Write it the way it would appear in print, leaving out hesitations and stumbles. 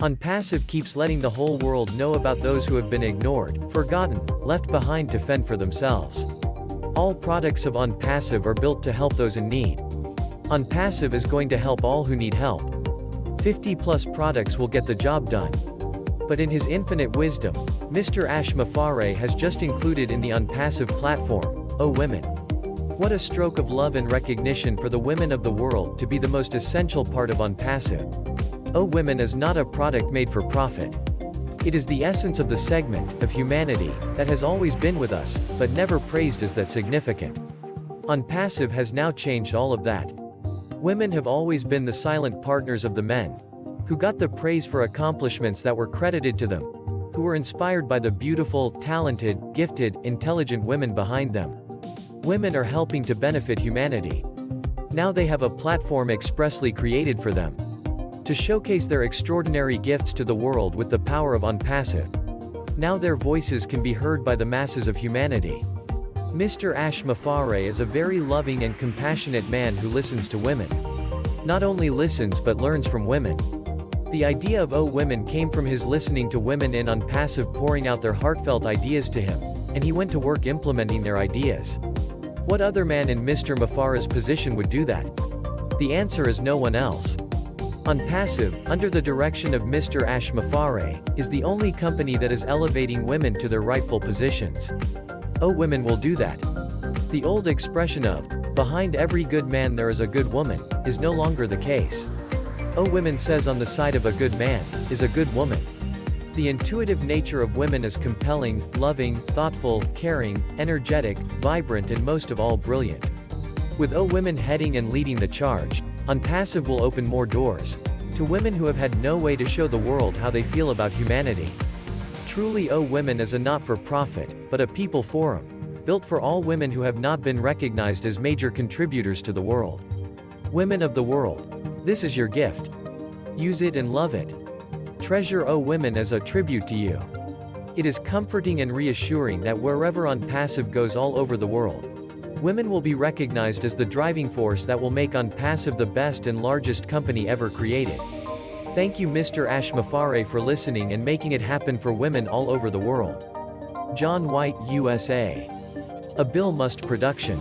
Onpassive keeps letting the whole world know about those who have been ignored, forgotten, left behind to fend for themselves. All products of Onpassive are built to help those in need. Onpassive is going to help all who need help. 50+ products will get the job done. But in his infinite wisdom, Mr. Ash Mafare has just included in the Onpassive platform, Oh Women. What a stroke of love and recognition for the women of the world to be the most essential part of Onpassive. Oh Women is not a product made for profit. It is the essence of the segment of humanity that has always been with us, but never praised as that significant. Onpassive has now changed all of that. Women have always been the silent partners of the men, who got the praise for accomplishments that were credited to them, who were inspired by the beautiful, talented, gifted, intelligent women behind them. Women are helping to benefit humanity. Now they have a platform expressly created for them, to showcase their extraordinary gifts to the world with the power of Onpassive. Now their voices can be heard by the masses of humanity. Mr. Ash Mafare is a very loving and compassionate man who listens to women. Not only listens but learns from women. The idea of Oh Women came from his listening to women in Onpassive pouring out their heartfelt ideas to him, and he went to work implementing their ideas. What other man in Mr. Mafare's position would do that? The answer is no one else. Onpassive, under the direction of Mr. Ash Mafare, is the only company that is elevating women to their rightful positions. Oh Women will do that. The old expression of, behind every good man there is a good woman, is no longer the case. Oh Women says on the side of a good man, is a good woman. The intuitive nature of women is compelling, loving, thoughtful, caring, energetic, vibrant and most of all brilliant. With Oh Women heading and leading the charge, Onpassive will open more doors to women who have had no way to show the world how they feel about humanity. Truly Oh Women is a not-for-profit, but a people forum, built for all women who have not been recognized as major contributors to the world. Women of the world, this is your gift. Use it and love it. Treasure Oh Women as a tribute to you. It is comforting and reassuring that wherever Onpassive goes all over the world, women will be recognized as the driving force that will make Onpassive the best and largest company ever created. Thank you Mr. Ash Mafare for listening and making it happen for women all over the world. John White, USA. A Bill Must Production.